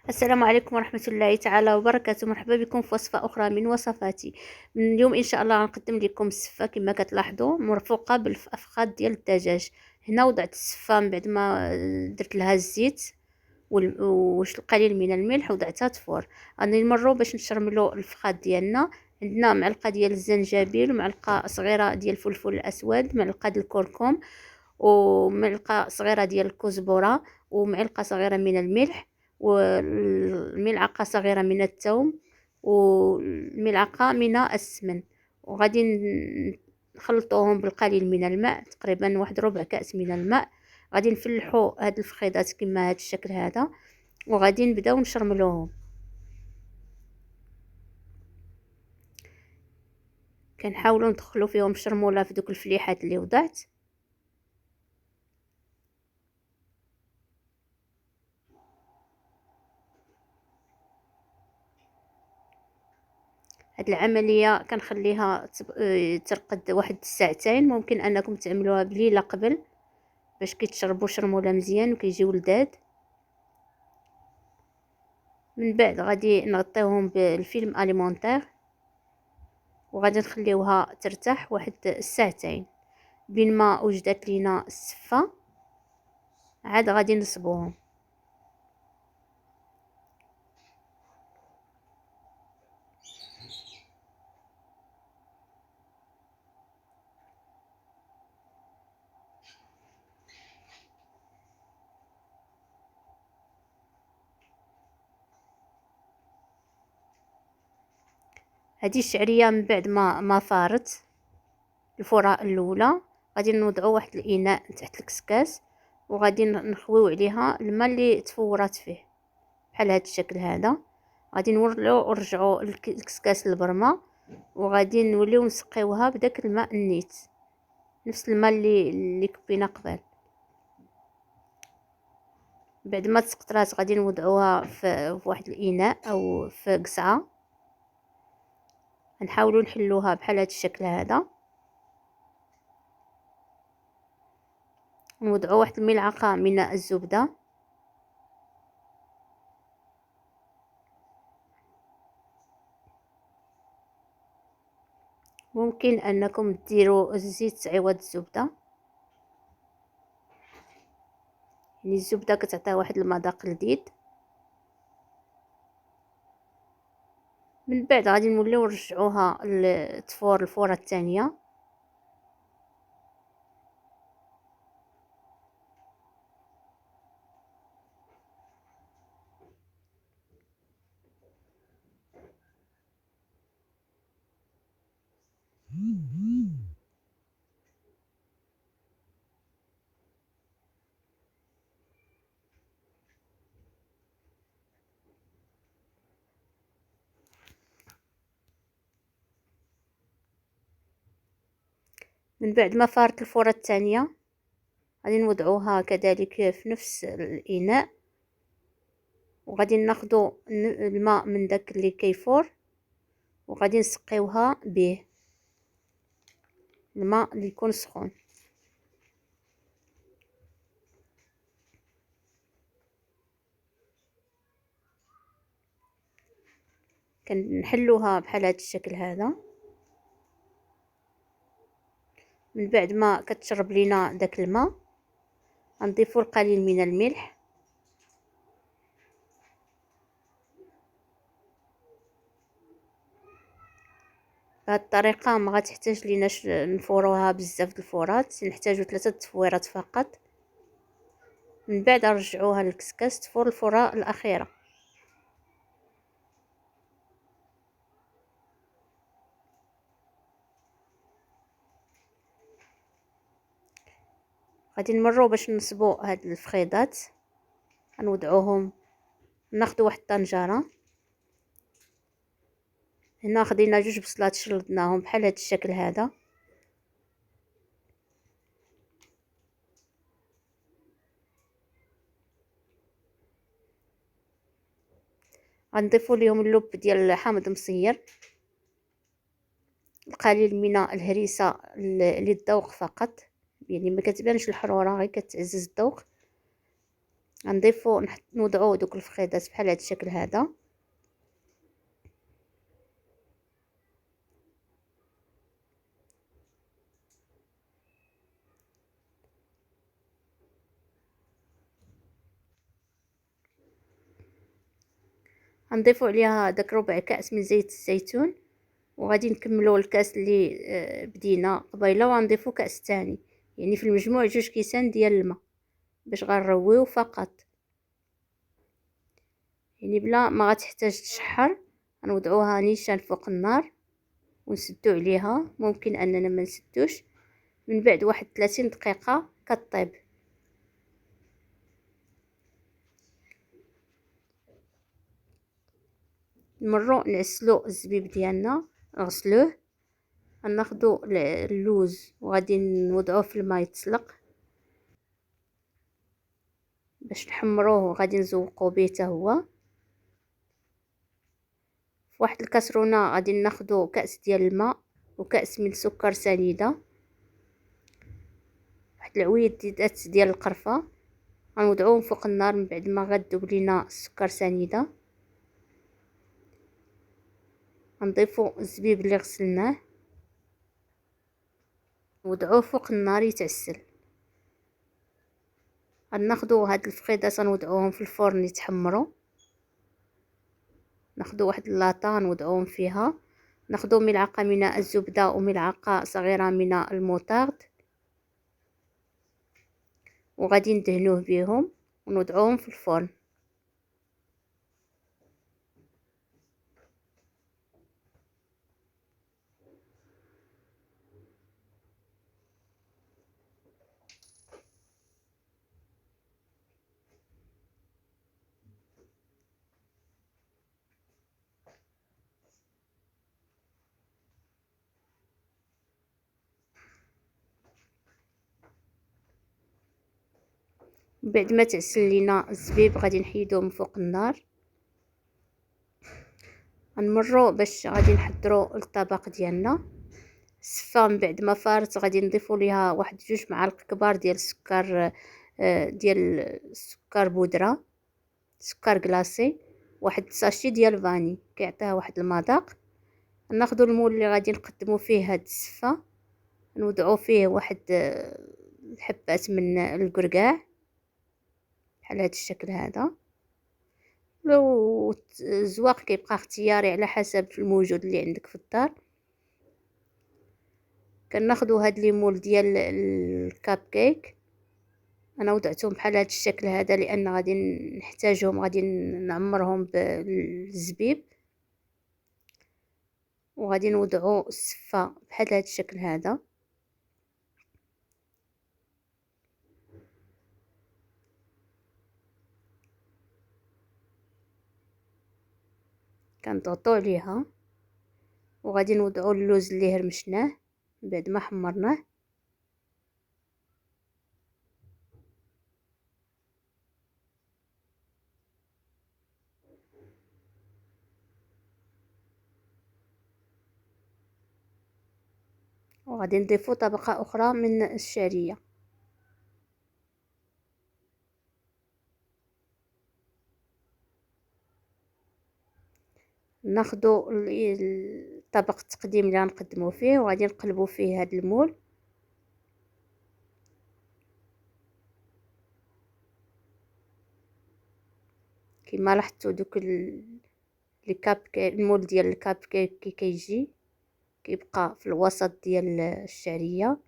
السلام عليكم ورحمة الله تعالى وبركاته. مرحبا بكم في وصفة أخرى من وصفاتي. من اليوم إن شاء الله غنقدم لكم السفة كما كتلاحظوا مرفوقة بالأفخاذ ديال الدجاج. هنا وضعت السفة من بعد ما درت لها الزيت وش القليل من الملح وضعتها تفور. غادي نمروا باش نشرملوا الفخاد ديالنا. عندنا معلقة ديال الزنجبيل ومعلقة صغيرة ديال الفلفل الأسود، معلقة ديال الكركم ومعلقة صغيرة ديال الكزبرة ومعلقة صغيرة من الملح والملعقة صغيرة من الثوم والملعقة من السمن. وغادي نخلطوهم بالقليل من الماء، تقريبا واحد ربع كأس من الماء. غادي نفلحوا هاد الفخيضات كما هاد الشكل هذا وغادي نبداو نشرملوهم. كنحاولوا ندخلوا فيهم شرموله في دوك الفليحات اللي وضعت. هاد العمليه كنخليها ترقد واحد الساعتين. ممكن انكم تعملوها بليله قبل باش كيتشربوا شرموله مزيان وكيجيو لذاذ. من بعد غادي نغطيوهم بالفيلم اليمونتير وغادي نخليوها ترتاح واحد الساعتين. بين ما وجدت لينا السفه عاد غادي نصبوهم. هذه الشعريه من بعد ما فارت الفرة الاولى غادي نوضعوا واحد الاناء تحت الكسكاس وغادي نخويو عليها الماء اللي تفورات فيه بحال هذا الشكل هذا. غادي نولوا نرجعوا الكسكاس للبرمه وغادي نوليو نسقيوها بداك الماء النيت، نفس الماء اللي كبينا قبل. بعد ما تسقطرات غادي نوضعوها في واحد الاناء او في قصعه. نحاولوا نحلوها بحال هذا الشكل هذا. نوضعوا واحد الملعقه من الزبده ممكن انكم ديروا الزيت عوض الزبده، يعني الزبده كتعطيها واحد المذاق لذيذ. من بعد غادي نوليو نرجعوها لتفور الفوره الثانيه. من بعد ما فارت الفوره الثانيه غادي نوضعوها كذلك في نفس الاناء وغادي ناخذوا الماء من داك اللي كيفور وغادي نسقيوها به الماء اللي يكون سخون. كنحلوها بحال هذا الشكل هذا. من بعد ما كتشرب لينا داك الماء غنضيفوا القليل من الملح بهذه الطريقه. ما غتحتاج ليناش نفوروها بزاف د الفورات، نحتاجو 3 تفويرات فقط. من بعد نرجعوها للكسكاس تفور الفوره الاخيره. غادي نمروا باش نصبوا هاد الفخيضات. غنوضعوهم، ناخذ واحد الطنجره. هنا خدينا 2 بصلات شلضناهم بحال هاد الشكل هذا. غنضيفوا ليهم اللب ديال حامض مصير، القليل من الهريسه للذوق فقط، يعني ما كتبانش الحراره، غير كتعزز الذوق. غنضيفو نوضعو دوك الفخيدات بحال هاد الشكل هذا. غنضيفو عليها داك ربع كأس من زيت الزيتون، وغادي نكملو الكاس اللي بدينا قبيله، وغنضيفو كأس تاني، يعني في المجموع 2 كيسان ديال الماء باش غنرويو فقط، يعني بلا ما غتحتاج تشحر. غنوضعوها نيشان فوق النار ونسدو عليها، ممكن اننا ما نسدوش، من بعد واحد 30 دقيقه كطيب. نمرو نعسلو الزبيب ديالنا، نغسلوه، غناخدو اللوز وغادي نوضعوه في الماء يتسلق باش نحمروه، وغادي نزوقوه به حتى هو. في واحد الكاسرونه غادي ناخدو كأس ديال الماء وكأس من سكر سنيده، واحد العويدات ديال القرفه، غنوضعوهم فوق النار من بعد ما غادوب لينا السكر سنيده. غنضيفو الزبيب اللي غسلناه، نوضعوه فوق النار يتعسل. غناخدو هاد الفخيدات نوضعوهم في الفرن يتحمروا. ناخدو واحد اللاطه نوضعوهم فيها، ناخدو ملعقه من الزبده وملعقه صغيره من الموطارد، وغادي ندهنوه بهم ونوضعوهم في الفرن. بعد ما تعسل لينا الزبيب غادي نحيدوه من فوق النار. غنمروا باش غادي نحضروا الطبق ديالنا. السفه من بعد ما فارت غادي نضيفوا ليها واحد 2 معالق كبار ديال السكر، ديال السكر بودره، سكر كلاصي، واحد ساشي ديال فاني كيعطيها واحد المذاق. ناخذ المول اللي غادي نقدموا فيه هاد السفه، نوضعوا فيه واحد الحبات من الكركاع بحال هاد الشكل هذا. لو الزواق كيبقى اختياري على حسب الموجود اللي عندك في الدار. كناخذوا هاد لي مول ديال الكاب كيك، انا وضعتهم بحال هاد الشكل هذا لان غادي نحتاجهم، غادي نعمرهم بالزبيب، وغادي نوضعوا السفه بحال هاد الشكل هذا. كنضغطوا عليها وغادي نوضعوا اللوز اللي هرمشناه بعد ما حمرناه. وغادي نضيفوا طبقه اخرى من الشعريه. ناخذوا الطبق التقديم اللي غنقدموا فيه، وغادي نقلبوا فيه هذا المول. كما لاحظتوا دوك المول ديال الكاب كيك كي كيجي كيبقى في الوسط ديال الشعريه.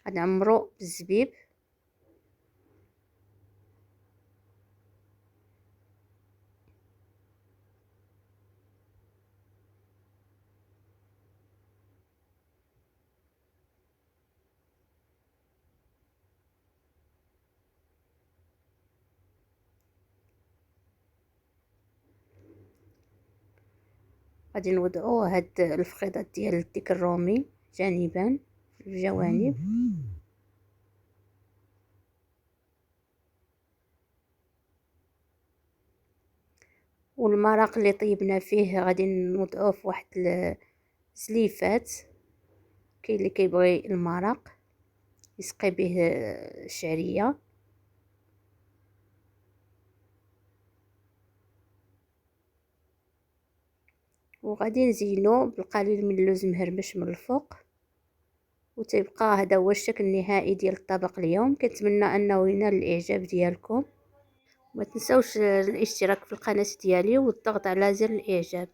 غنعمرو بالزبيب، غادي نوضعو هاد الفخيضات ديال الديك الرومي جانبا في الجوانب. والمرق اللي طيبنا فيه غادي نوضعوه في واحد الزليفات. كاين اللي كيبغي المرق يسقي به الشعريه. وغادي نزينو بالقليل من اللوز مهرمش من الفوق. وتيبقى هذا هو الشكل النهائي ديال الطبق اليوم. كنتمنى انه ينال الاعجاب ديالكم. ما تنسوش الاشتراك في القناة ديالي والضغط على زر الاعجاب.